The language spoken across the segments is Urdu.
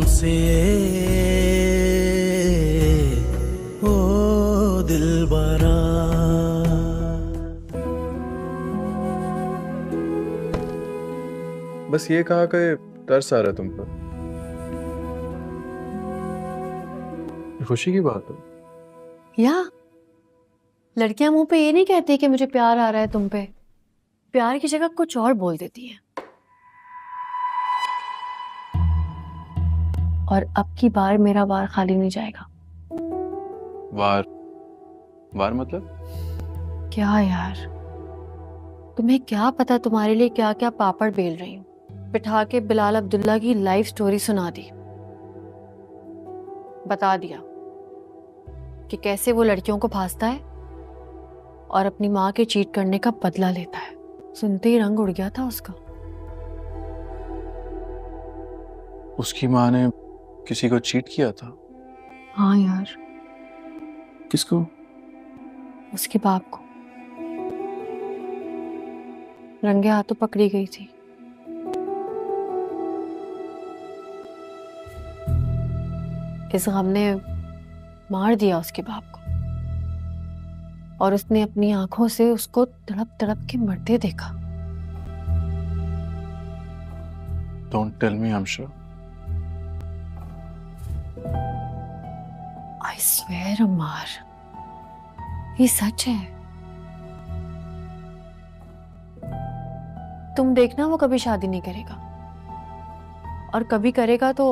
سے او دلبرا بس یہ کہا کہ ترس آ رہا ہے تم پر. خوشی کی بات ہے. یا لڑکیاں منہ پہ یہ نہیں کہتی کہ مجھے پیار آ رہا ہے تم پہ، پیار کی جگہ کچھ اور بول دیتی ہیں. اور اب کی بار میرا وار خالی نہیں جائے گا. وار مطلب؟ کیا یار، تمہیں کیا پتا تمہارے لیے کیا کیا پاپڑ بیل رہی ہوں. بٹھا کے بلال عبداللہ کی لائف سٹوری سنا دی، بتا دیا کہ کیسے وہ لڑکیوں کو پھانستا ہے اور اپنی ماں کے چیٹ کرنے کا بدلہ لیتا ہے. سنتے ہی رنگ اڑ گیا تھا اس کا. اس کی ماں نے کسی کو چیٹ کیا تھا؟ ہاں یار، کس کو؟ اس کے باپ کو رنگے ہاتھوں پکڑی گئی تھی. اس غم نے مار دیا اس کے باپ کو، اور اس نے اپنی آنکھوں سے اس کو تڑپ تڑپ کے مرتے دیکھا. ڈونٹ ٹیل می ہمشا. I swear عمار، یہ سچ ہے. تم دیکھنا وہ کبھی شادی نہیں کرے گا، اور کبھی کرے گا تو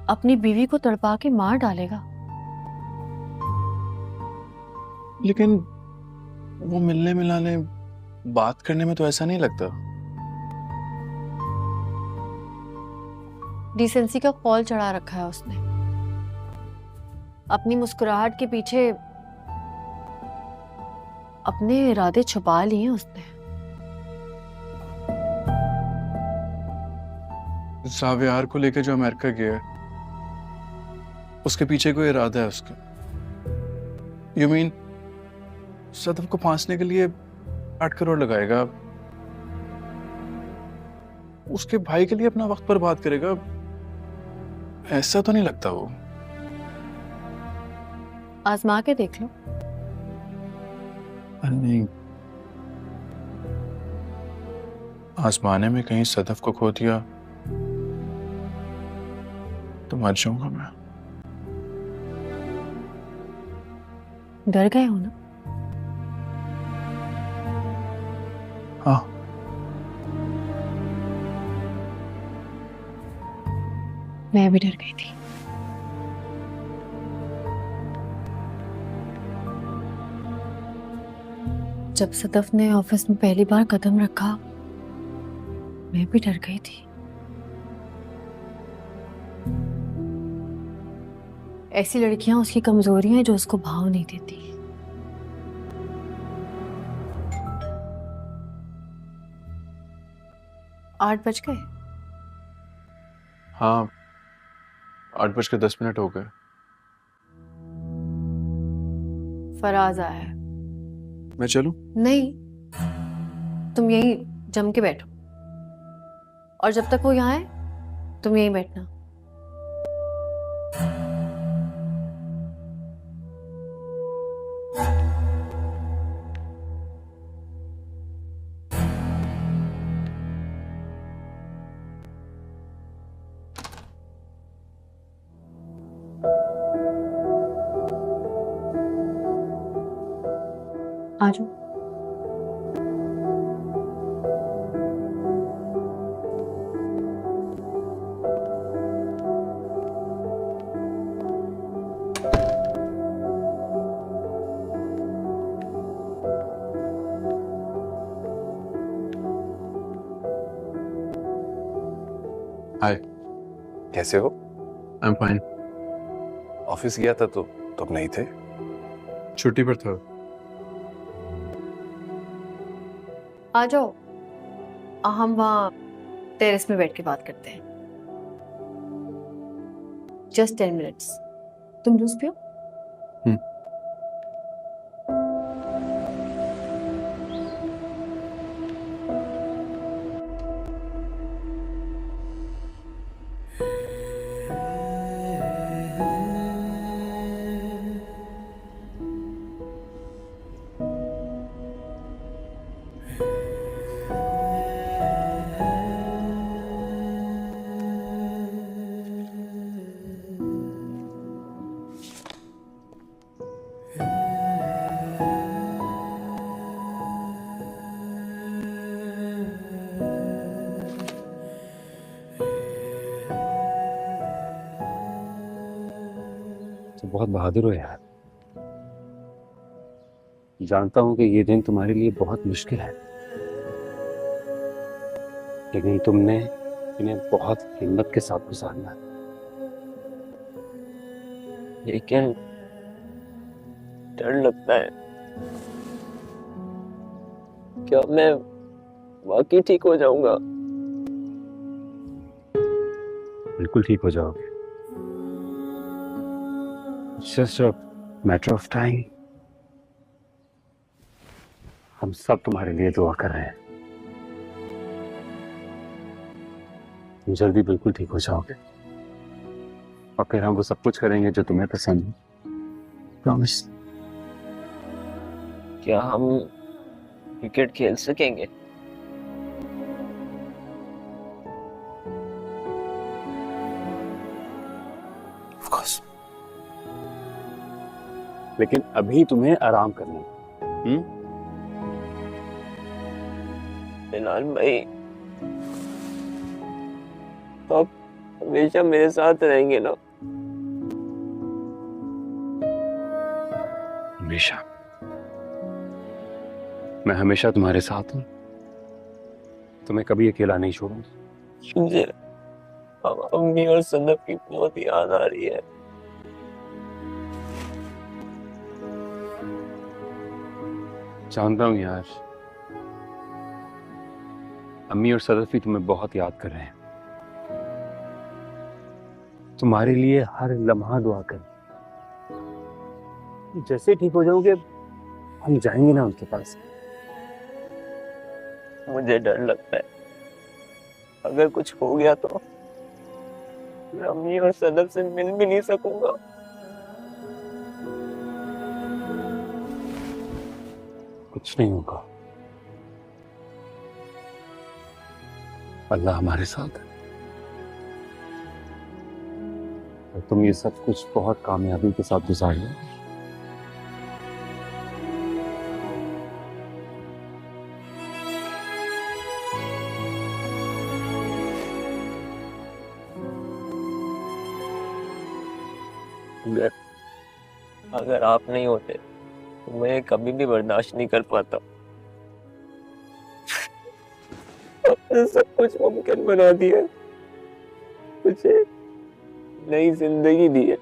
اپنی بیوی کو تڑپا کے مار ڈالے گا. لیکن وہ ملنے ملانے بات کرنے میں تو ایسا نہیں لگتا. ڈیسنسی کا قول چڑھا رکھا ہے اس نے. اپنی مسکراہٹ کے پیچھے اپنے ارادے چھپا لیے ہیں اس نے. زاویار کو لے کے جو امریکہ گیا ہے اس کے پیچھے کوئی ارادہ ہے اس کا؟ یو مین صدف کو پھانسنے کے لیے 8 کروڑ لگائے گا، اس کے بھائی کے لیے اپنا وقت برباد کرے گا؟ ایسا تو نہیں لگتا وہ. آزما کے دیکھ لو. نہیں، آزمانے میں کہیں صدف کو کھو دیا تو مر جاؤں گا میں. ڈر گئے ہو نا؟ ہاں. میں بھی ڈر گئی تھی. جب صدف نے آفس میں پہلی بار قدم رکھا میں بھی ڈر گئی تھی. ایسی لڑکیاں اس کی کمزوری ہیں جو اس کو بھاؤ نہیں دیتی. 8 بج گئے؟ ہاں 8:10 ہو گئے. فراز آیا ہے. میں چلوں؟ نہیں، تم یہیں جم کے بیٹھو، اور جب تک وہ یہاں ہے تم یہیں بیٹھنا. آجو. ہائے. کیسے ہو؟ I am fine. آفس گیا تھا تو تم نہیں تھے. چھٹی پر تھا. آ جاؤ، ہم وہاں ٹیرس میں بیٹھ کے بات کرتے ہیں. Just 10 minutes. تم جوس پیو. بہت بہادر ہو یار. جانتا ہوں کہ یہ دن تمہارے لیے بہت مشکل ہے، لیکن تم نے انہیں بہت ہمت کے ساتھ گزارنا ہے. لیکن ڈر لگتا ہے، کیا میں واقعی ٹھیک ہو جاؤں گا؟ بالکل ٹھیک ہو جاؤ گے. Just a matter of time. ہم سب تمہارے لیے دعا کر رہے ہیں. تم جلدی بالکل ٹھیک ہو جاؤ گے، اور پھر ہم وہ سب کچھ کریں گے جو تمہیں پسند ہے. پرامس. کیا ہم کرکٹ کھیل سکیں گے؟ Of course. لیکن ابھی تمہیں آرام کرنا ہے. بلال بھائی، آپ ہمیشہ میرے ساتھ رہیں گے نا؟ ہمیشہ. میں ہمیشہ تمہارے ساتھ ہوں. تمہیں کبھی اکیلا نہیں چھوڑوں. مجھے امی اور صدف کی بہت یاد آ رہی ہے. جانتا ہوں یار، امی اور صدف بھی تمہیں بہت یاد کر رہے ہیں. تمہارے لیے ہر لمحہ دعا کر. جیسے ٹھیک ہو جاؤ گے ہم جائیں گے نا ان کے پاس. مجھے ڈر لگتا ہے اگر کچھ ہو گیا تو میں امی اور صدف سے مل بھی نہیں سکوں گا. کچھ نہیں ہوگا. اللہ ہمارے ساتھ ہے. اور تم یہ سب کچھ بہت کامیابی کے ساتھ گزار لو. اگر آپ نہیں ہوتے تو میں کبھی بھی برداشت نہیں کر پاتا. آپ نے سب کچھ ممکن بنا دیا، مجھے نئی زندگی دی ہے.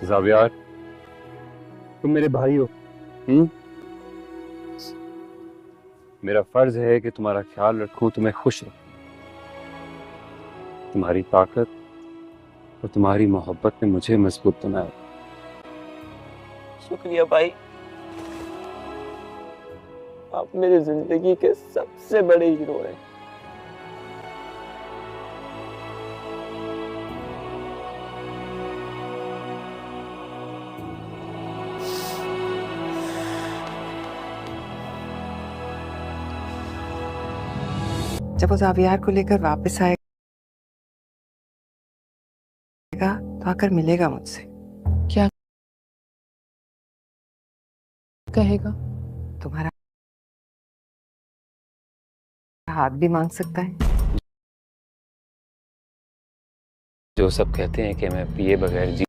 زاویار، تم میرے بھائی ہو. میرا فرض ہے کہ تمہارا خیال رکھوں، تمہیں خوش رکھوں. تمہاری طاقت اور تمہاری محبت نے مجھے مضبوط بنایا. شکریہ بھائی، آپ میری زندگی کے سب سے بڑے ہیرو ہیں. جب وہ زاویار کو لے کر واپس آئے گا تو آ کر ملے گا مجھ سے. کیا کہے گا؟ تمہارا ہاتھ بھی مانگ سکتا ہے. جو سب کہتے ہیں کہ میں پیے بغیر جی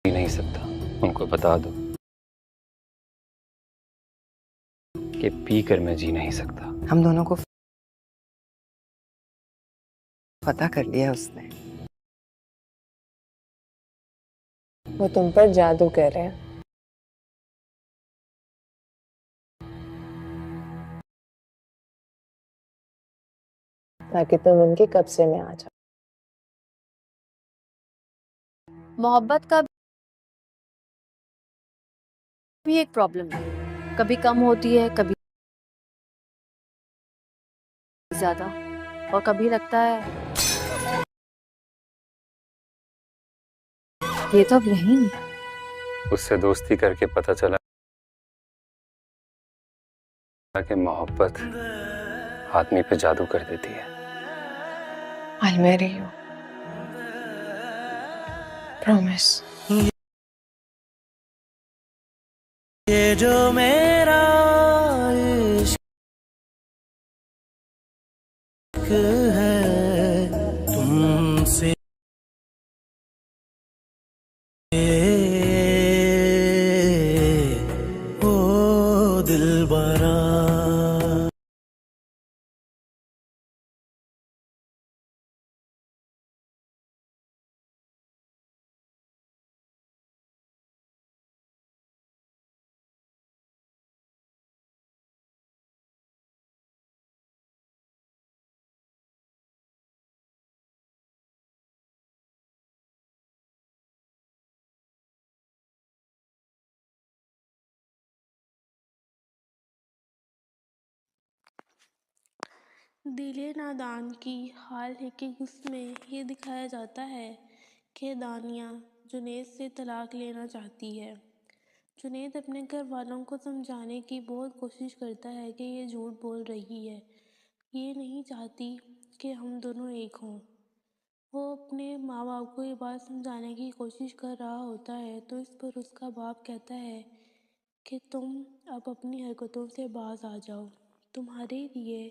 نہیں سکتا، ان کو بتا دو کہ پی کر میں جی نہیں سکتا. ہم دونوں کو فتح کر لیا اس نے. وہ تم پر جادو کر رہے ہیں تاکہ تم ان کے قبضے میں آ جاؤ. محبت کا بھی ایک پرابلم ہے، کبھی کم ہوتی ہے، کبھی زیادہ، اور کبھی لگتا ہے یہ تو اب رہی نہیں. اس سے دوستی کر کے پتہ چلا کہ محبت آدمی پہ جادو کر دیتی ہے. I'll marry you. Promise. یہ جو میرا عشق ہے تم دل نادان کی حال ہے کہ اس میں یہ دکھایا جاتا ہے کہ دانیہ جنید سے طلاق لینا چاہتی ہے۔ جنید اپنے گھر والوں کو سمجھانے کی بہت کوشش کرتا ہے کہ یہ جھوٹ بول رہی ہے، یہ نہیں چاہتی کہ ہم دونوں ایک ہوں۔ وہ اپنے ماں باپ کو یہ بات سمجھانے کی کوشش کر رہا ہوتا ہے تو اس پر اس کا باپ کہتا ہے کہ تم اب اپنی حرکتوں سے باز آ جاؤ، تمہارے لیے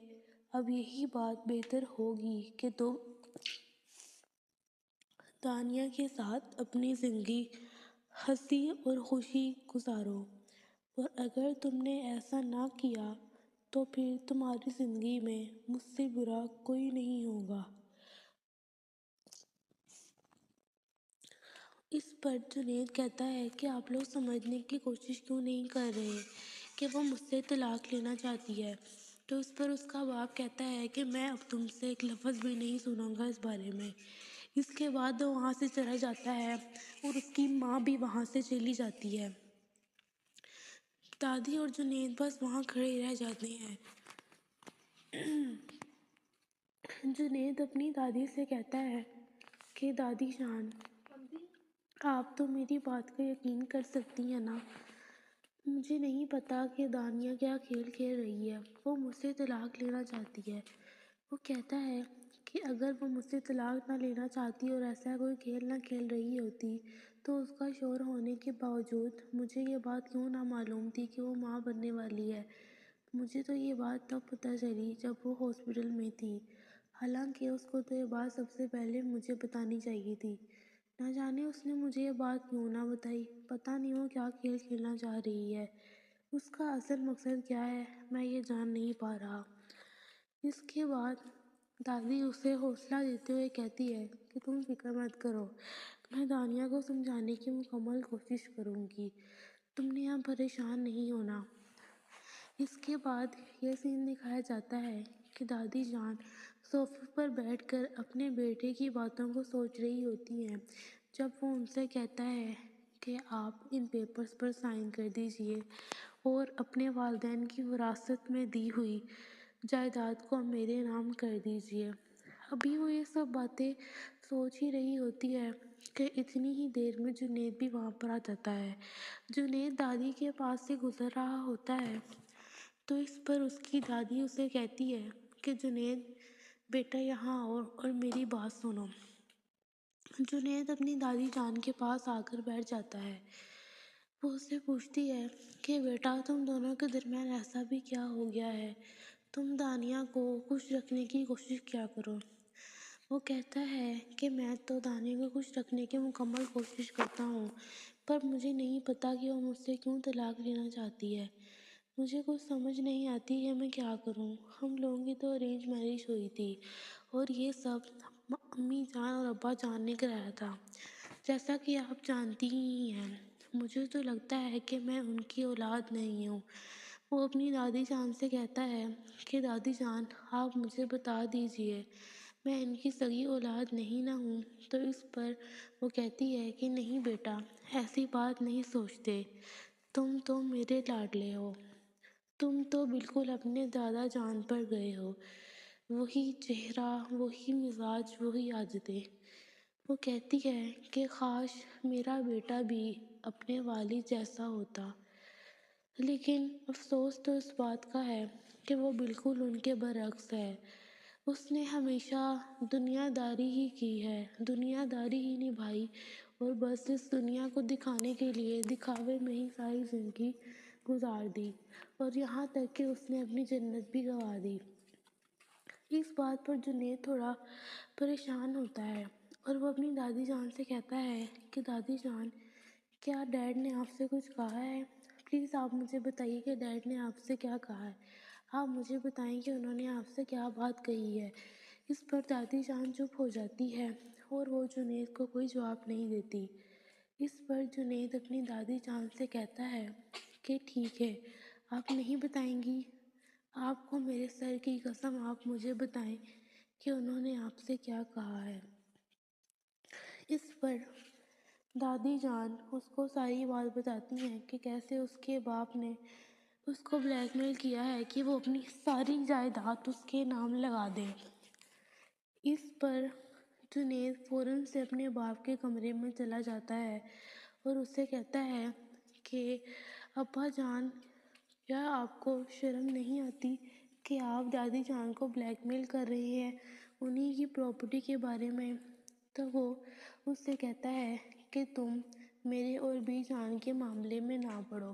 اب یہی بات بہتر ہوگی کہ تم دانیہ کے ساتھ اپنی زندگی ہنسی اور خوشی گزارو، اور اگر تم نے ایسا نہ کیا تو پھر تمہاری زندگی میں مجھ سے برا کوئی نہیں ہوگا۔ اس پر جنید کہتا ہے کہ آپ لوگ سمجھنے کی کوشش کیوں نہیں کر رہے کہ وہ مجھ سے طلاق لینا چاہتی ہے۔ تو اس پر اس کا باپ کہتا ہے کہ میں اب تم سے ایک لفظ بھی نہیں سنوں گا اس بارے میں۔ اس کے بعد وہ وہاں سے چلا جاتا ہے اور اس کی ماں بھی وہاں سے چلی جاتی ہے۔ دادی اور جنید بس وہاں کھڑے رہ جاتے ہیں۔ جنید اپنی دادی سے کہتا ہے کہ دادی جان، آپ تو میری بات کا یقین کر سکتی ہیں نا، مجھے نہیں پتا کہ دانیہ کیا کھیل کھیل رہی ہے، وہ مجھ سے طلاق لینا چاہتی ہے۔ وہ کہتا ہے کہ اگر وہ مجھ سے طلاق نہ لینا چاہتی اور ایسا کوئی کھیل نہ کھیل رہی ہوتی تو اس کا شوہر ہونے کے باوجود مجھے یہ بات کیوں نہ معلوم تھی کہ وہ ماں بننے والی ہے۔ مجھے تو یہ بات تب پتہ چلی جب وہ ہاسپٹل میں تھی، حالانکہ اس کو تو یہ بات سب سے پہلے مجھے بتانی چاہیے تھی۔ نہ جانے اس نے مجھے یہ بات کیوں نہ بتائی، پتہ نہیں وہ کیا کھیل کھیلنا چاہ رہی ہے، اس کا اصل مقصد کیا ہے میں یہ جان نہیں پا رہا۔ اس کے بعد دادی اسے حوصلہ دیتے ہوئے کہتی ہے کہ تم فکر مت کرو، میں دانیہ کو سمجھانے کی مکمل کوشش کروں گی، تم نے یہاں پریشان نہیں ہونا۔ اس کے بعد یہ سین دکھایا جاتا ہے کہ دادی جان صوفے پر بیٹھ کر اپنے بیٹے کی باتوں کو سوچ رہی ہوتی ہیں جب وہ ان سے کہتا ہے کہ آپ ان پیپرز پر سائن کر دیجئے اور اپنے والدین کی وراثت میں دی ہوئی جائیداد کو میرے نام کر دیجئے۔ ابھی وہ یہ سب باتیں سوچ ہی رہی ہوتی ہے کہ اتنی ہی دیر میں جنید بھی وہاں پر آ جاتا ہے۔ جنید دادی کے پاس سے گزر رہا ہوتا ہے تو اس پر اس کی دادی اسے کہتی ہے کہ جنید بیٹا یہاں آؤ اور میری بات سنو۔ جنید اپنی دادی جان کے پاس آ کر بیٹھ جاتا ہے۔ وہ اس سے پوچھتی ہے کہ بیٹا تم دونوں کے درمیان ایسا بھی کیا ہو گیا ہے، تم دانیہ کو خوش رکھنے کی کوشش کیا کرو۔ وہ کہتا ہے کہ میں تو دانیہ کو خوش رکھنے کی مکمل کوشش کرتا ہوں، پر مجھے نہیں پتا کہ وہ مجھ سے کیوں طلاق لینا چاہتی ہے۔ مجھے کچھ سمجھ نہیں آتی کہ میں کیا کروں۔ ہم لوگوں کی تو ارینج میرج ہوئی تھی اور یہ سب امی جان اور ابا جان نے کرایا تھا، جیسا کہ آپ جانتی ہی ہیں۔ مجھے تو لگتا ہے کہ میں ان کی اولاد نہیں ہوں۔ وہ اپنی دادی جان سے کہتا ہے کہ دادی جان آپ مجھے بتا دیجئے میں ان کی سگی اولاد نہیں نہ ہوں۔ تو اس پر وہ کہتی ہے کہ نہیں بیٹا، ایسی بات نہیں سوچتے، تم تو میرے لاڈلے ہو، تم تو بالکل اپنے دادا جان پر گئے ہو، وہی چہرہ، وہی مزاج، وہی عادتیں۔ وہ کہتی ہے کہ کاش میرا بیٹا بھی اپنے والد جیسا ہوتا، لیکن افسوس تو اس بات کا ہے کہ وہ بالکل ان کے برعکس ہے۔ اس نے ہمیشہ دنیا داری ہی کی ہے، دنیا داری ہی نبھائی اور بس اس دنیا کو دکھانے کے لیے دکھاوے میں ہی ساری زندگی گزار دی، اور یہاں تک کہ اس نے اپنی جنت بھی گنوا دی۔ اس بات پر جنید تھوڑا پریشان ہوتا ہے اور وہ اپنی دادی جان سے کہتا ہے کہ دادی جان کیا ڈیڈ نے آپ سے کچھ کہا ہے؟ پلیز آپ مجھے بتائیے کہ ڈیڈ نے آپ سے کیا کہا ہے، آپ مجھے بتائیں کہ انہوں نے آپ سے کیا بات کہی ہے۔ اس پر دادی جان چپ ہو جاتی ہے اور وہ جنید کو کوئی جواب نہیں دیتی۔ اس پر جنید اپنی دادی جان سے کہتا ہے کہ ٹھیک ہے، آپ نہیں بتائیں گی، آپ کو میرے سر کی قسم آپ مجھے بتائیں کہ انہوں نے آپ سے کیا کہا ہے۔ اس پر دادی جان اس کو ساری بات بتاتی ہیں کہ کیسے اس کے باپ نے اس کو بلیک میل کیا ہے کہ وہ اپنی ساری جائیداد اس کے نام لگا دے۔ اس پر جنید فوراً سے اپنے باپ کے کمرے میں چلا جاتا ہے اور اس سے کہتا ہے کہ ابا جان، کیا آپ کو شرم نہیں آتی کہ آپ دادی جان کو بلیک میل کر رہے ہیں انہی کی پراپرٹی کے بارے میں؟ تو وہ اس سے کہتا ہے کہ تم میرے اور بی جان کے معاملے میں نہ پڑو،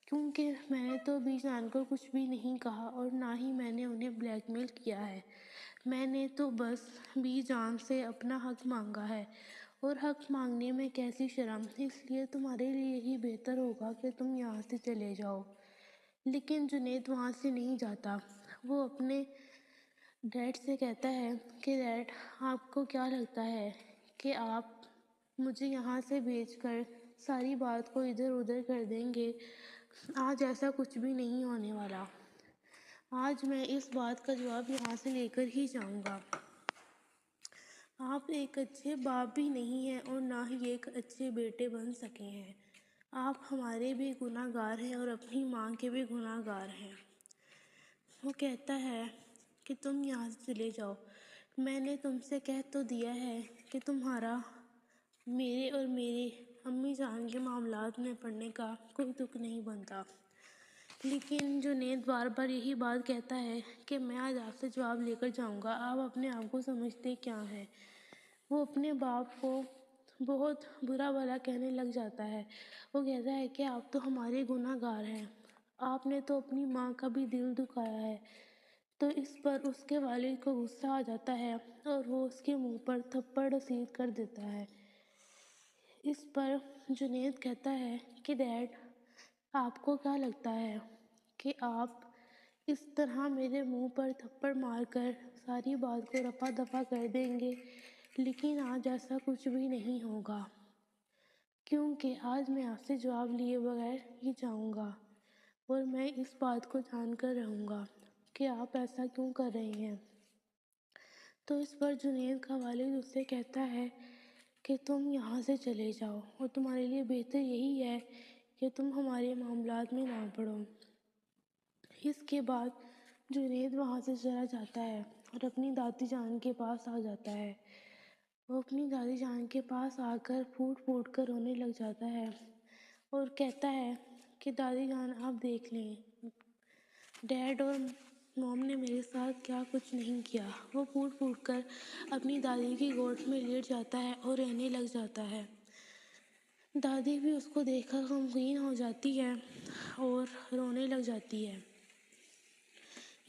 کیونکہ میں نے تو بی جان کو کچھ بھی نہیں کہا اور نہ ہی میں نے انہیں بلیک میل کیا ہے۔ میں نے تو بس بی جان سے اپنا حق مانگا ہے، اور حق مانگنے میں کیسی شرم، اس لیے تمہارے لیے یہی بہتر ہوگا کہ تم یہاں سے چلے جاؤ۔ لیکن جنید وہاں سے نہیں جاتا۔ وہ اپنے ڈیڈ سے کہتا ہے کہ ڈیڈ، آپ کو کیا لگتا ہے کہ آپ مجھے یہاں سے بھیج کر ساری بات کو ادھر ادھر کر دیں گے؟ آج ایسا کچھ بھی نہیں ہونے والا۔ آج میں اس بات کا جواب یہاں سے لے کر ہی جاؤں گا۔ آپ ایک اچھے باپ بھی نہیں ہیں اور نہ ہی ایک اچھے بیٹے بن سکے ہیں۔ آپ ہمارے بھی گناہ گار ہیں اور اپنی ماں کے بھی گناہ گار ہیں۔ وہ کہتا ہے کہ تم یہاں سے چلے جاؤ۔ میں نے تم سے کہہ تو دیا ہے کہ تمہارا میرے اور میری امی جان کے معاملات میں پڑنے کا کوئی تک نہیں بنتا۔ لیکن جنید بار بار یہی بات کہتا ہے کہ میں آج آپ سے جواب لے کر جاؤں گا۔ آپ اپنے آپ کو سمجھتے کیا ہیں؟ وہ اپنے باپ کو بہت برا بھلا کہنے لگ جاتا ہے۔ وہ کہتا ہے کہ آپ تو ہمارے گناہ گار ہیں، آپ نے تو اپنی ماں کا بھی دل دکھایا ہے۔ تو اس پر اس کے والد کو غصہ آ جاتا ہے اور وہ اس کے منہ پر تھپڑ رسید کر دیتا ہے۔ اس پر جنید کہتا ہے کہ ڈیڈ، آپ کو کیا لگتا ہے کہ آپ اس طرح میرے منہ پر تھپڑ مار کر ساری بات کو رفع دفع کر دیں گے؟ لیکن آج ایسا کچھ بھی نہیں ہوگا، کیونکہ آج میں آپ سے جواب لیے بغیر ہی جاؤں گا، اور میں اس بات کو جان کر رہوں گا کہ آپ ایسا کیوں کر رہے ہیں۔ تو اس پر جنید کا والد اس سے کہتا ہے کہ تم یہاں سے چلے جاؤ، اور تمہارے لیے بہتر یہی ہے کہ تم ہمارے معاملات میں نہ پڑو۔ اس کے بعد جنید وہاں سے چلا جاتا ہے اور اپنی دادی جان کے پاس آ جاتا ہے۔ وہ اپنی دادی جان کے پاس آ کر پھوٹ پھوٹ کر رونے لگ جاتا ہے اور کہتا ہے کہ دادی جان، آپ دیکھ لیں، ڈیڈ اور موم نے میرے ساتھ کیا کچھ نہیں کیا۔ وہ پھوٹ پھوٹ کر اپنی دادی کی گود میں لیٹ جاتا ہے اور رونے لگ جاتا ہے۔ دادی بھی اس کو دیکھ کر غمگین ہو جاتی ہے اور رونے لگ جاتی ہے۔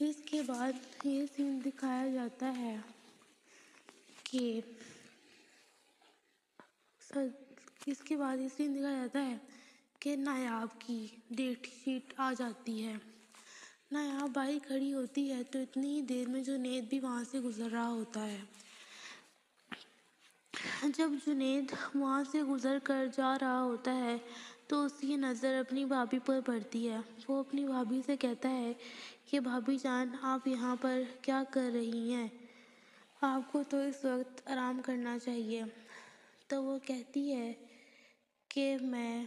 اس کے بعد یہ سین دکھایا جاتا ہے کہ نایاب کی ڈیٹ شیٹ آ جاتی ہے۔ نایاب بائی کھڑی ہوتی ہے تو اتنی ہی دیر میں جنید بھی وہاں سے گزر رہا ہوتا ہے۔ جب جنید وہاں سے گزر کر جا رہا ہوتا ہے تو اس کی نظر اپنی بھابھی پر پڑتی ہے۔ وہ اپنی بھابھی سے کہتا ہے کہ بھابھی جان، آپ یہاں پر کیا کر رہی ہیں؟ آپ کو تو اس وقت آرام کرنا چاہیے۔ تو وہ کہتی ہے کہ میں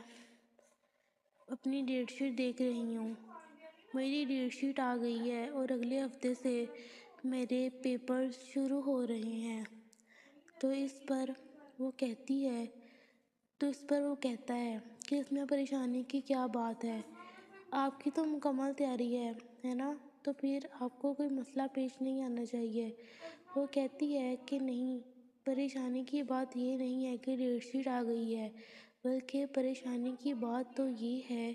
اپنی ڈیٹ شیٹ دیکھ رہی ہوں، میری ڈیٹ شیٹ آ گئی ہے اور اگلے ہفتے سے میرے پیپر شروع ہو رہے ہیں۔ تو اس پر وہ کہتا ہے کہ اس میں پریشانی کی کیا بات ہے؟ آپ کی تو مکمل تیاری ہے نا، تو پھر آپ کو کوئی مسئلہ پیش نہیں آنا چاہیے۔ وہ کہتی ہے کہ نہیں، پریشانی کی بات یہ نہیں ہے کہ ڈیٹ شیٹ آ گئی ہے، بلکہ پریشانی کی بات تو یہ ہے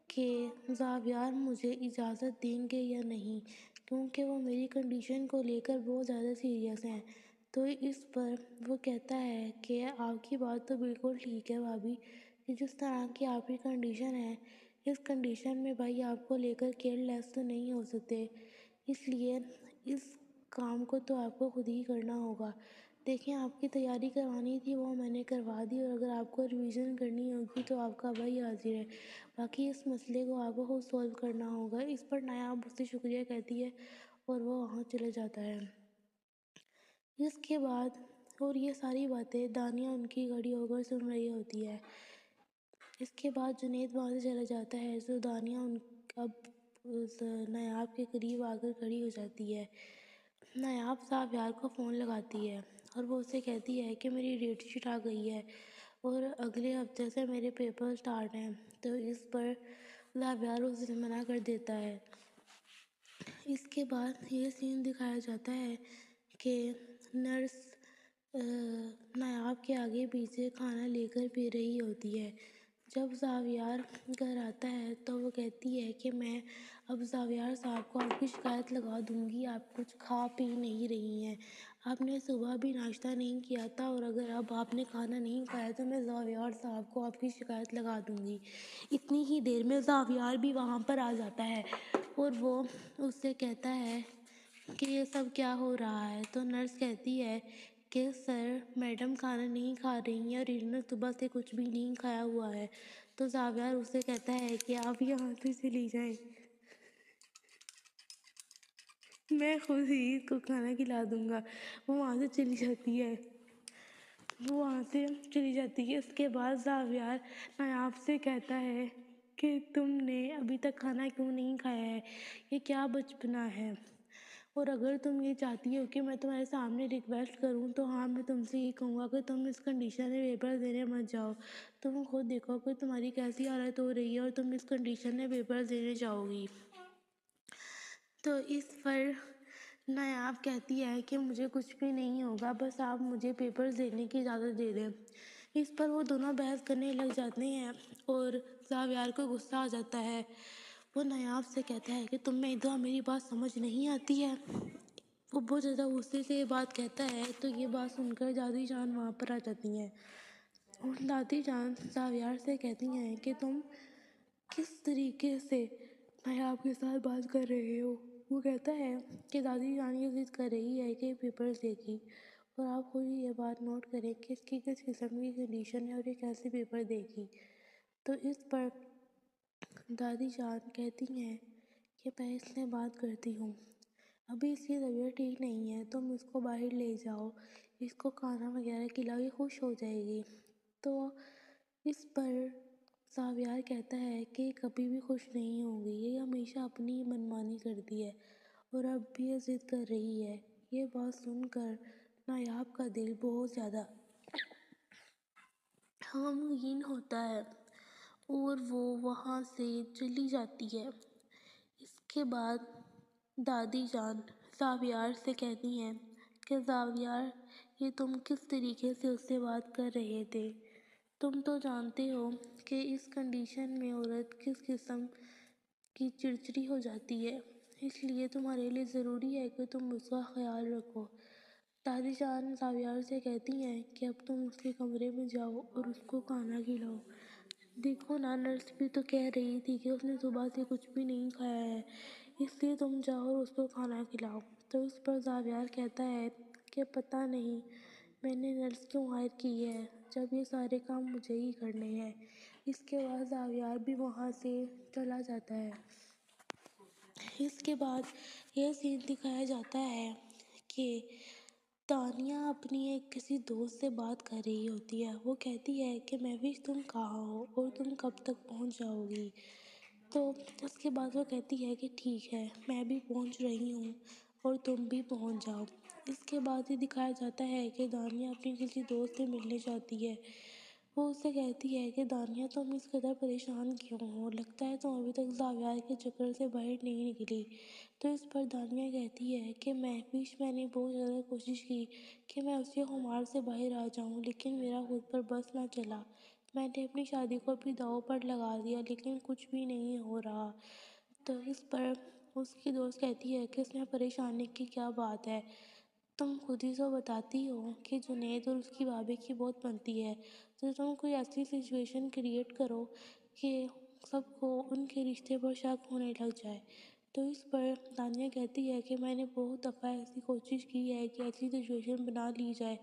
کہ زاویار مجھے اجازت دیں گے یا نہیں، کیونکہ وہ میری کنڈیشن کو لے کر بہت زیادہ سیریس ہیں۔ تو اس پر وہ کہتا ہے کہ آپ کی بات تو بالکل ٹھیک ہے بھابھی، کہ جس طرح کی آپ کی کنڈیشن ہے، اس کنڈیشن میں بھائی آپ کو لے کر کیئر لیس تو نہیں ہو سکتے، اس لیے اس کام کو تو آپ کو خود ہی کرنا ہوگا۔ دیکھیں، آپ کی تیاری کروانی تھی وہ میں نے کروا دی، اور اگر آپ کو ریویژن کرنی ہوگی تو آپ کا بھائی حاضر ہے، باقی اس مسئلے کو آپ کو خود سولو کرنا ہوگا۔ اس پر نایاب اس سے شکریہ کہتی ہے اور وہ وہاں چلے جاتا ہے۔ اس کے بعد اور یہ ساری باتیں دانیہ ان کی گھڑی ہو کر سن رہی ہوتی ہے۔ اس کے بعد جنید وہاں سے چلا جاتا ہے تو دانیہ اب نایاب کے قریب آ کر کھڑی ہو جاتی ہے۔ نایاب ساویار کو فون لگاتی ہے اور وہ اسے کہتی ہے کہ میری ڈیٹ شیٹ آ گئی ہے اور اگلے ہفتے سے میرے پیپر سٹارٹ ہیں۔ تو اس پر ساویار اسے منع کر دیتا ہے۔ اس کے بعد یہ سین دکھایا جاتا ہے کہ نرس نایاب کے آگے پیچھے کھانا لے کر پی رہی ہوتی ہے۔ جب زاویار گھر آتا ہے تو وہ کہتی ہے کہ میں اب زاویار صاحب کو آپ کی شکایت لگا دوں گی، آپ کچھ کھا پی نہیں رہی ہیں، آپ نے صبح بھی ناشتہ نہیں کیا تھا اور اگر اب آپ نے کھانا نہیں کھایا تو میں زاویار صاحب کو آپ کی شکایت لگا دوں گی۔ اتنی ہی دیر میں زاویار بھی وہاں پر آ جاتا ہے اور وہ اس سے کہتا ہے کہ یہ سب کیا ہو رہا ہے۔ تو نرس کہتی ہے کہ سر میڈم کھانا نہیں کھا رہی ہیں اور انہوں نے صبح سے کچھ بھی نہیں کھایا ہوا ہے۔ تو زاویار اس سے کہتا ہے کہ آپ یہاں سے چلی جائیں، میں خود ہی اس کو کھانا کھلا دوں گا۔ وہ وہاں سے چلی جاتی ہے۔ اس کے بعد زاویار نایاب سے کہتا ہے کہ تم نے ابھی تک کھانا کیوں نہیں کھایا ہے، یہ کیا بچپنا ہے، اور اگر تم یہ چاہتی ہو کہ میں تمہارے سامنے ریکویسٹ کروں تو ہاں میں تم سے یہ کہوں گا کہ تم اس کنڈیشن میں پیپر دینے مت جاؤ۔ تم خود دیکھو کہ تمہاری کیسی حالت ہو رہی ہے اور تم اس کنڈیشن میں پیپر دینے جاؤ گی۔ تو اس پر نایاب کہتی ہے کہ مجھے کچھ بھی نہیں ہوگا، بس آپ مجھے پیپر دینے کی اجازت دے دیں۔ اس پر وہ دونوں بحث کرنے لگ جاتے ہیں اور زاویار کو غصہ آ جاتا ہے۔ وہ نایاب سے کہتا ہے کہ تمہیں ادھر میری بات سمجھ نہیں آتی ہے۔ وہ بہت زیادہ غصے سے یہ بات کہتا ہے تو یہ بات سن کر دادی جان وہاں پر آ جاتی ہیں اور دادی جان زاویار سے کہتی ہیں کہ تم کس طریقے سے نایاب کے ساتھ بات کر رہے ہو۔ وہ کہتا ہے کہ دادی جان یہ ضد کر رہی ہے کہ پیپر دے گی اور آپ خود ہی یہ بات نوٹ کریں کہ اس کی کس قسم کی کنڈیشن ہے اور یہ کیسے پیپر دے گی۔ تو اس پر دادی جان کہتی ہیں کہ میں اس سے بات کرتی ہوں، ابھی اس کی طبیعت ٹھیک نہیں ہے، تم اس کو باہر لے جاؤ، اس کو کھانا وغیرہ کھلاؤ، یہ خوش ہو جائے گی۔ تو اس پر زاویار کہتا ہے کہ یہ کبھی بھی خوش نہیں ہوگی، یہ ہمیشہ اپنی منمانی کرتی ہے اور اب بھی یہ ضد کر رہی ہے۔ یہ بات سن کر نایاب کا دل بہت زیادہ غمگین ہوتا ہے اور وہ وہاں سے چلی جاتی ہے۔ اس کے بعد دادی جان زاویار سے کہتی ہیں کہ زاویار یہ تم کس طریقے سے اس سے بات کر رہے تھے، تم تو جانتے ہو کہ اس کنڈیشن میں عورت کس قسم کی چڑچڑی ہو جاتی ہے، اس لیے تمہارے لیے ضروری ہے کہ تم اس کا خیال رکھو۔ دادی جان زاویار سے کہتی ہیں کہ اب تم اس کے کمرے میں جاؤ اور اس کو کھانا کھلاؤ۔ دیکھو نا نرس بھی تو کہہ رہی تھی کہ اس نے صبح سے کچھ بھی نہیں کھایا ہے، اس لیے تم جاؤ اور اس کو کھانا کھلاؤ۔ تو اس پر زاویار کہتا ہے کہ پتہ نہیں میں نے نرس کیوں ہائر کی ہے جب یہ سارے کام مجھے ہی کرنے ہیں۔ اس کے بعد زاویار بھی وہاں سے چلا جاتا ہے۔ اس کے بعد یہ سین دکھایا جاتا ہے کہ تانیہ اپنی ایک کسی دوست سے بات کر رہی ہوتی ہے۔ وہ کہتی ہے کہ مہوش تم کہاں ہو اور تم کب تک پہنچ جاؤ گی؟ تو اس کے بعد وہ کہتی ہے کہ ٹھیک ہے میں بھی پہنچ رہی ہوں اور تم بھی پہنچ جاؤ۔ اس کے بعد یہ دکھایا جاتا ہے کہ دانیہ اپنی کسی دوست سے ملنے جاتی ہے۔ وہ اس سے کہتی ہے کہ دانیہ تم اس قدر پریشان کیوں ہو، لگتا ہے تم ابھی تک زاویار کے چکر سے باہر نہیں نکلی۔ تو اس پر دانیہ کہتی ہے کہ مہوش میں نے بہت زیادہ کوشش کی کہ میں اس کے خمار سے باہر آ جاؤں لیکن میرا خود پر بس نہ چلا، میں نے اپنی شادی کو بھی داؤ پر لگا دیا لیکن کچھ بھی نہیں ہو رہا۔ تو اس پر اس کی دوست کہتی ہے کہ اس میں پریشانی کی کیا بات ہے، تم خود ہی تو بتاتی ہو کہ جنید اور اس کی بھابھی کی بہت بنتی ہے، تو تم کوئی ایسی سچویشن کریٹ کرو کہ سب کو ان کے رشتے پر شک ہونے لگ جائے۔ تو اس پر دانیہ کہتی ہے کہ میں نے بہت دفعہ ایسی کوشش کی ہے کہ ایسی سچویشن بنا لی جائے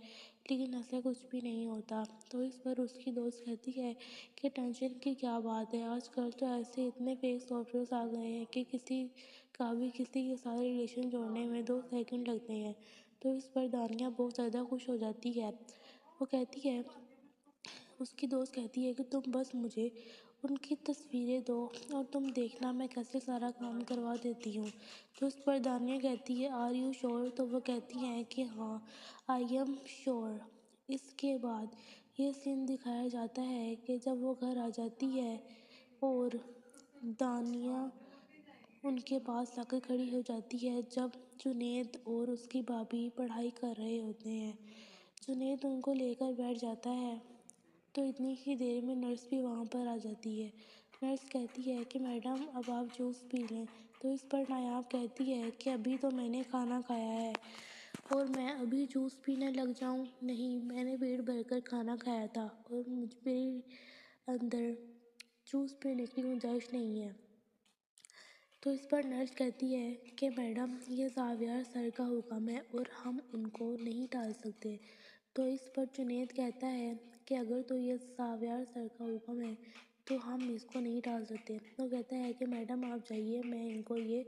لیکن ایسا کچھ بھی نہیں ہوتا۔ تو اس پر اس کی دوست کہتی ہے کہ ٹینشن کی کیا بات ہے، آج کل تو ایسے اتنے فیک سافٹ ویئرس آ گئے ہیں کہ کسی کا بھی کسی کے ساتھ ریلیشن جوڑنے میں 2 سیکنڈ لگتے ہیں۔ تو اس پر دانیہ بہت زیادہ خوش ہو جاتی ہے۔ وہ کہتی ہے، اس کی دوست کہتی ہے کہ تم بس مجھے ان کی تصویریں دو اور تم دیکھنا میں کیسے سارا کام کروا دیتی ہوں۔ تو اس پر دانیہ کہتی ہے آر یو شور؟ تو وہ کہتی ہیں کہ ہاں آئی ایم شور۔ اس کے بعد یہ سین دکھایا جاتا ہے کہ جب وہ گھر آ جاتی ہے اور دانیہ ان کے پاس آ کر کھڑی ہو جاتی ہے جب جنید اور اس کی بھابھی پڑھائی کر رہے ہوتے ہیں۔ جنید ان کو لے کر بیٹھ جاتا ہے تو اتنی ہی دیر میں نرس بھی وہاں پر آ جاتی ہے۔ نرس کہتی ہے کہ میڈم اب آپ جوس پی لیں۔ تو اس پر نایاب کہتی ہے کہ ابھی تو میں نے کھانا کھایا ہے اور میں ابھی جوس پینے لگ جاؤں؟ نہیں، میں نے پیٹ بھر کر کھانا کھایا تھا اور میرے اندر جوس پینے کی گنجائش نہیں ہے۔ تو اس پر نرس کہتی ہے کہ میڈم یہ زاویار سر کا حکم ہے اور ہم ان کو نہیں ٹال سکتے۔ تو اس پر جنید کہتا ہے کہ اگر تو یہ زاویار سر کا حکم ہے تو ہم اس کو نہیں ٹال سکتے۔ تو کہتا ہے کہ میڈم آپ جائیے، میں ان کو یہ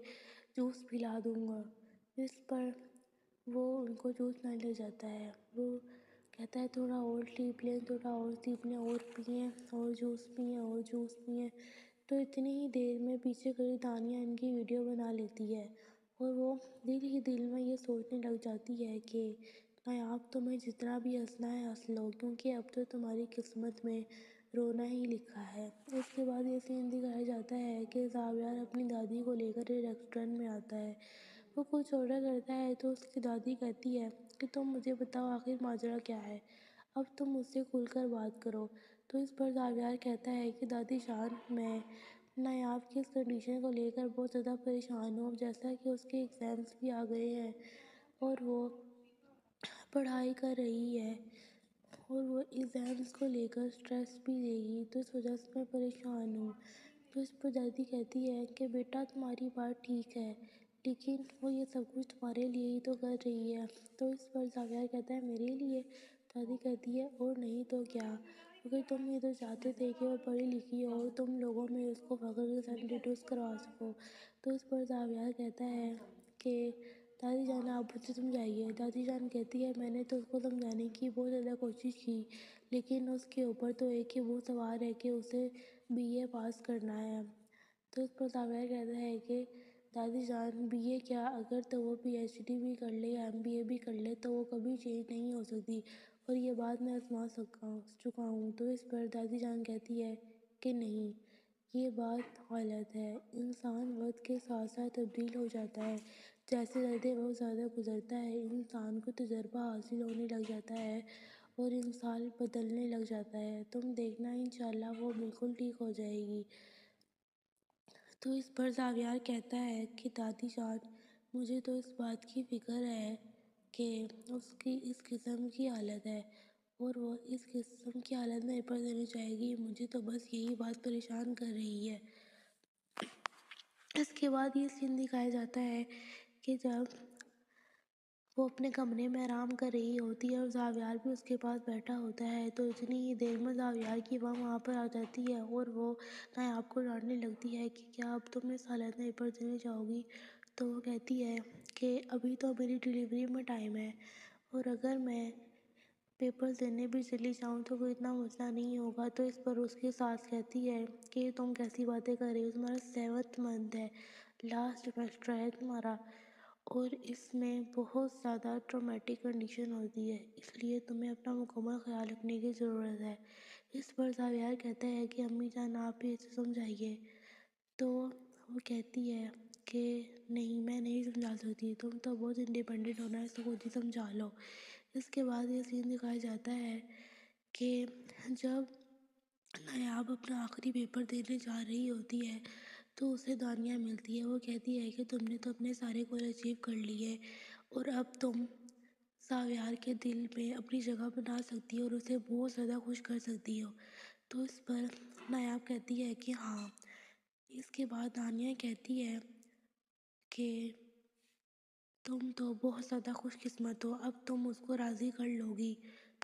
جوس پلا دوں گا۔ اس پر وہ ان کو جوس پلانے لگ جاتا ہے۔ وہ کہتا ہے تھوڑا اور سیپ لیں، تھوڑا اور سیپ لیں، اور پئیں اور جوس پئیں اور جوس پئیں۔ تو اتنی ہی دیر میں پیچھے کھڑی دانیہ ان کی ویڈیو بنا لیتی ہے اور وہ دل ہی دل میں یہ سوچنے لگ جاتی ہے کہ نایاب تمہیں جتنا بھی ہنسنا ہے ہنس لو، کیونکہ اب تو تمہاری قسمت میں رونا ہی لکھا ہے۔ اس کے بعد یہ سین دکھایا جاتا ہے کہ زاویار اپنی دادی کو لے کر ایک ریسٹورینٹ میں آتا ہے۔ وہ کچھ آرڈر کرتا ہے تو اس کی دادی کہتی ہے کہ تم مجھے بتاؤ آخر ماجرا کیا ہے، اب تم مجھ سے کھل کر بات کرو۔ تو اس پر زاویار کہتا ہے کہ دادی جان، میں نایاب کی اس کنڈیشن کو لے کر بہت زیادہ پریشان ہوں، جیسا کہ اس کے ایگزامس بھی آ گئے ہیں اور وہ پڑھائی کر رہی ہے اور وہ ایگزامس کو لے کر اسٹریس بھی دے گی، تو اس وجہ سے میں پریشان ہوں۔ تو اس پر دادی کہتی ہے کہ بیٹا تمہاری بات ٹھیک ہے، لیکن وہ یہ سب کچھ تمہارے لیے ہی تو کر رہی ہے۔ تو اس پر زاویار کہتا ہے میرے لیے؟ دادی کہتی ہے اور نہیں تو کیا، اگر تم یہ تو چاہتے تھے کہ وہ پڑھی لکھی ہو اور تم لوگوں میں اس کو فخر کے ساتھ انٹروڈیوس کروا سکو۔ تو اس پر زاویار کہتا ہے کہ دادی جان آپ مجھے سمجھائیے۔ دادی جان کہتی ہے میں نے تو اس کو سمجھانے کی بہت زیادہ کوشش کی، لیکن اس کے اوپر تو ایک ہی وہ سوار ہے کہ اسے بی اے پاس کرنا ہے۔ تو اس پر زاویار کہتا ہے کہ دادی جان بی اے کیا، اگر تو وہ پی ایچ ڈی بھی کر لے یا ایم بی اے بھی کر لے تو وہ کبھی چینج نہیں ہو سکتی، اور یہ بات میں آزما چکا ہوں۔ تو اس پر دادی جان کہتی ہے کہ نہیں، یہ بات غلط ہے، انسان وقت کے ساتھ ساتھ تبدیل ہو جاتا ہے، جیسے جیسے وقت زیادہ گزرتا ہے انسان کو تجربہ حاصل ہونے لگ جاتا ہے اور انسان بدلنے لگ جاتا ہے، تم دیکھنا انشاءاللہ وہ بالکل ٹھیک ہو جائے گی۔ تو اس پر زاویار کہتا ہے کہ دادی جان مجھے تو اس بات کی فکر ہے کہ اس کی اس قسم کی حالت ہے اور وہ اس قسم کی حالت میں پیپر دینے جائے گی، مجھے تو بس یہی بات پریشان کر رہی ہے۔ اس کے بعد یہ سین دکھایا جاتا ہے کہ جب وہ اپنے کمرے میں آرام کر رہی ہوتی ہے اور زاویار بھی اس کے پاس بیٹھا ہوتا ہے، تو اتنی ہی دیر میں زاویار کی ماں وہاں پر آ جاتی ہے اور وہ نایاب کو ڈانٹنے لگتی ہے کہ کیا اب تم اس حالت میں پیپر دینے جاؤ گی؟ تو وہ کہتی ہے کہ ابھی تو میری ڈلیوری میں ٹائم ہے اور اگر میں پیپر دینے بھی چلی جاؤں تو کوئی اتنا مسئلہ نہیں ہوگا۔ تو اس پر اس کی ساس کہتی ہے کہ تم کیسی باتیں کر رہی ہو، تمہارا 7th منتھ ہے، لاسٹ سیمسٹر ہے تمہارا اور اس میں بہت زیادہ ٹرامیٹک کنڈیشن ہوتی ہے، اس لیے تمہیں اپنا مکمل خیال رکھنے کی ضرورت ہے۔ اس پر زاویار کہتا ہے کہ امی جان آپ ہی اسے سمجھائیے۔ تو وہ کہتی ہے کہ نہیں، میں نہیں سمجھا سکتی، تم تو بہت انڈیپینڈنٹ ہونا ہے، اس کو خود ہی سمجھا لو۔ اس کے بعد یہ سین دکھایا جاتا ہے کہ جب نایاب اپنا آخری پیپر دینے جا رہی ہوتی ہے تو اسے دانیہ ملتی ہے۔ وہ کہتی ہے کہ تم نے تو اپنے سارے گول اچیو کر لیے اور اب تم زاویار کے دل میں اپنی جگہ بنا سکتی ہو اور اسے بہت زیادہ خوش کر سکتی ہو۔ تو اس پر نایاب کہتی ہے کہ ہاں۔ اس کے بعد دانیہ کہتی ہے کہ تم تو بہت زیادہ خوش قسمت ہو، اب تم اس کو راضی کر لو گی۔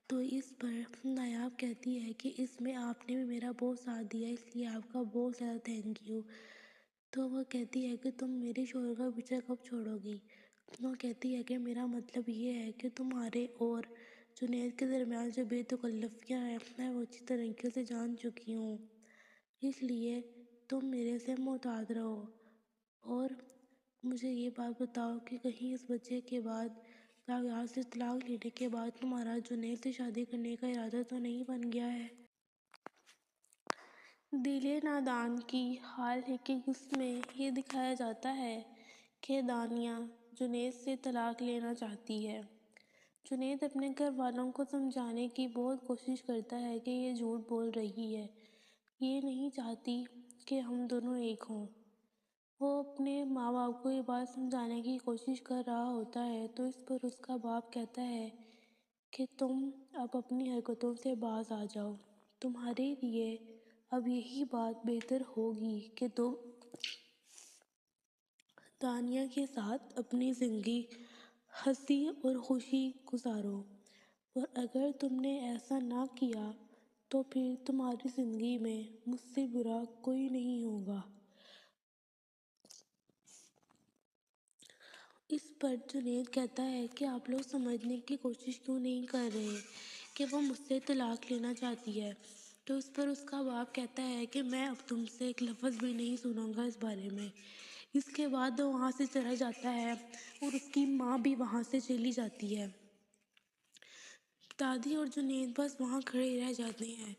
تو اس پر نایاب کہتی ہے کہ اس میں آپ نے بھی میرا بہت ساتھ دیا، اس لیے آپ کا بہت زیادہ تھینک یو۔ تو وہ کہتی ہے کہ تم میرے شوہر کا پیچھا کب چھوڑو گی؟ وہ کہتی ہے کہ میرا مطلب یہ ہے کہ تمہارے اور جنید کے درمیان جو بے تکلفیاں ہیں میں وہ اچھی طریقے سے جان چکی ہوں، اس لیے تم میرے سے محتاط رہو، اور مجھے یہ بات بتاؤ کہ کہیں اس بچے کے بعد تاغیار سے طلاق لینے کے بعد تمہارا جنید سے شادی کرنے کا ارادہ تو نہیں بن گیا ہے؟ دل نادان کی حال ہے کہ اس میں یہ دکھایا جاتا ہے کہ دانیہ جنید سے طلاق لینا چاہتی ہے۔ جنید اپنے گھر والوں کو سمجھانے کی بہت کوشش کرتا ہے کہ یہ جھوٹ بول رہی ہے، یہ نہیں چاہتی کہ ہم دونوں ایک ہوں۔ وہ اپنے ماں باپ کو یہ بات سمجھانے کی کوشش کر رہا ہوتا ہے تو اس پر اس کا باپ کہتا ہے کہ تم اب اپنی حرکتوں سے باز آ جاؤ، تمہارے لیے اب یہی بات بہتر ہوگی کہ تم دانیہ کے ساتھ اپنی زندگی ہنسی اور خوشی گزارو، اور اگر تم نے ایسا نہ کیا تو پھر تمہاری زندگی میں مجھ سے برا کوئی نہیں ہوگا۔ اس پر جنید کہتا ہے کہ آپ لوگ سمجھنے کی کوشش کیوں نہیں کر رہے کہ وہ مجھ سے طلاق لینا چاہتی ہے؟ تو اس پر اس کا باپ کہتا ہے کہ میں اب تم سے ایک لفظ بھی نہیں سنوں گا اس بارے میں۔ اس کے بعد وہ وہاں سے چلا جاتا ہے اور اس کی ماں بھی وہاں سے چلی جاتی ہے۔ دادی اور جنید بس وہاں کھڑے رہ جاتے ہیں۔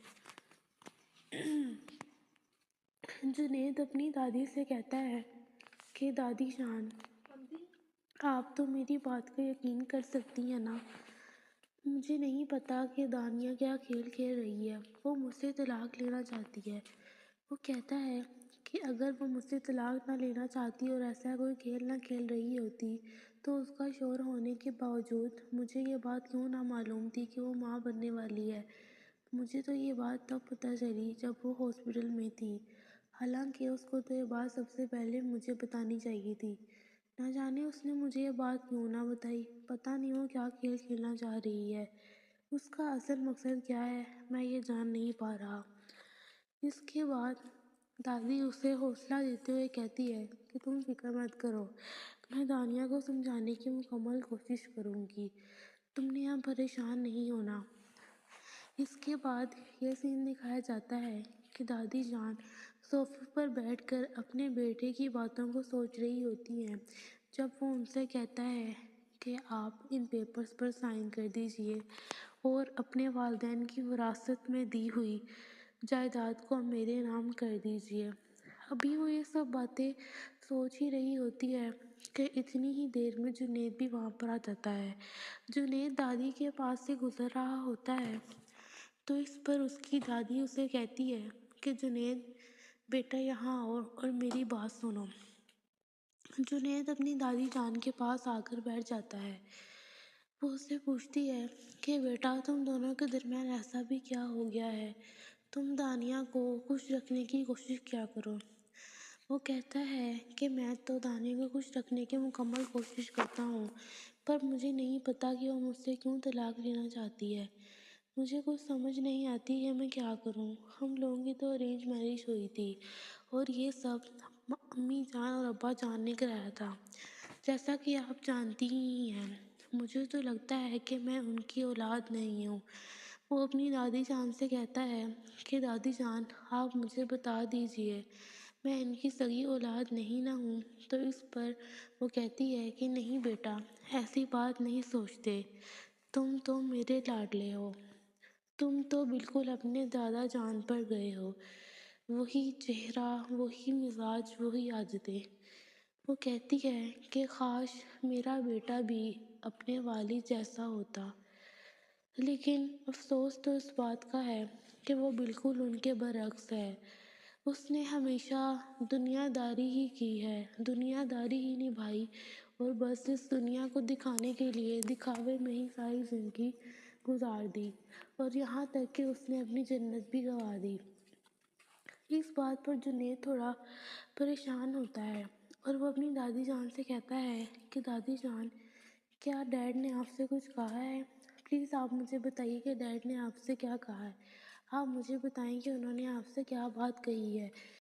جنید اپنی دادی سے کہتا ہے کہ دادی جان، آپ تو میری بات کا یقین کر سکتی ہیں نا؟ مجھے نہیں پتا کہ دانیہ کیا کھیل کھیل رہی ہے، وہ مجھ سے طلاق لینا چاہتی ہے۔ وہ کہتا ہے کہ اگر وہ مجھ سے طلاق نہ لینا چاہتی اور ایسا کوئی کھیل نہ کھیل رہی ہوتی تو اس کا شوہر ہونے کے باوجود مجھے یہ بات کیوں نہ معلوم تھی کہ وہ ماں بننے والی ہے؟ مجھے تو یہ بات تب پتہ چلی جب وہ ہاسپٹل میں تھی، حالانکہ اس کو تو یہ بات سب سے پہلے مجھے بتانی چاہیے تھی۔ نہ جانے اس نے مجھے یہ بات کیوں نہ بتائی، پتہ نہیں وہ کیا کھیل کھیلنا چاہ رہی ہے، اس کا اصل مقصد کیا ہے، میں یہ جان نہیں پا رہا۔ اس کے بعد دادی اسے حوصلہ دیتے ہوئے کہتی ہے کہ تم فکر مت کرو، میں دانیہ کو سمجھانے کی مکمل کوشش کروں گی، تم نے یہاں پریشان نہیں ہونا۔ اس کے بعد یہ سین دکھایا جاتا ہے کہ دادی جان صوفے پر بیٹھ کر اپنے بیٹے کی باتوں کو سوچ رہی ہوتی ہیں جب وہ ان سے کہتا ہے کہ آپ ان پیپرز پر سائن کر دیجئے اور اپنے والدین کی وراثت میں دی ہوئی جائیداد کو میرے نام کر دیجئے۔ ابھی وہ یہ سب باتیں سوچ ہی رہی ہوتی ہے کہ اتنی ہی دیر میں جنید بھی وہاں پر آ جاتا ہے۔ جنید دادی کے پاس سے گزر رہا ہوتا ہے تو اس پر اس کی دادی اسے کہتی ہے کہ جنید بیٹا یہاں آؤ اور میری بات سنو۔ جنید اپنی دادی جان کے پاس آ کر بیٹھ جاتا ہے۔ وہ اس سے پوچھتی ہے کہ بیٹا تم دونوں کے درمیان ایسا بھی کیا ہو گیا ہے، تم دانیہ کو خوش رکھنے کی کوشش کیا کرو۔ وہ کہتا ہے کہ میں تو دانیہ کو خوش رکھنے کی مکمل کوشش کرتا ہوں، پر مجھے نہیں پتا کہ وہ مجھ سے کیوں طلاق لینا چاہتی ہے۔ مجھے کچھ سمجھ نہیں آتی کہ میں کیا کروں۔ ہم لوگوں کی تو ارینج میرج ہوئی تھی اور یہ سب امی جان اور ابا جان نے کرایا تھا، جیسا کہ آپ جانتی ہی ہیں۔ مجھے تو لگتا ہے کہ میں ان کی اولاد نہیں ہوں۔ وہ اپنی دادی جان سے کہتا ہے کہ دادی جان آپ مجھے بتا دیجئے میں ان کی سگی اولاد نہیں نہ ہوں؟ تو اس پر وہ کہتی ہے کہ نہیں بیٹا، ایسی بات نہیں سوچتے، تم تو میرے لاڈلے ہو، تم تو بالکل اپنے دادا جان پر گئے ہو، وہی چہرہ، وہی مزاج، وہی عادتیں۔ وہ کہتی ہے کہ کاش میرا بیٹا بھی اپنے والد جیسا ہوتا، لیکن افسوس تو اس بات کا ہے کہ وہ بالکل ان کے برعکس ہے۔ اس نے ہمیشہ دنیا داری ہی کی ہے، دنیا داری ہی نبھائی اور بس اس دنیا کو دکھانے کے لیے دکھاوے میں ہی ساری زندگی گزار دی، اور یہاں تک کہ اس نے اپنی جنت بھی گنوا دی۔ اس بات پر جنید تھوڑا پریشان ہوتا ہے اور وہ اپنی دادی جان سے کہتا ہے کہ دادی جان کیا ڈیڈ نے آپ سے کچھ کہا ہے؟ پلیز آپ مجھے بتائیے کہ ڈیڈ نے آپ سے کیا کہا ہے، آپ مجھے بتائیں کہ انہوں نے آپ سے کیا بات کہی ہے۔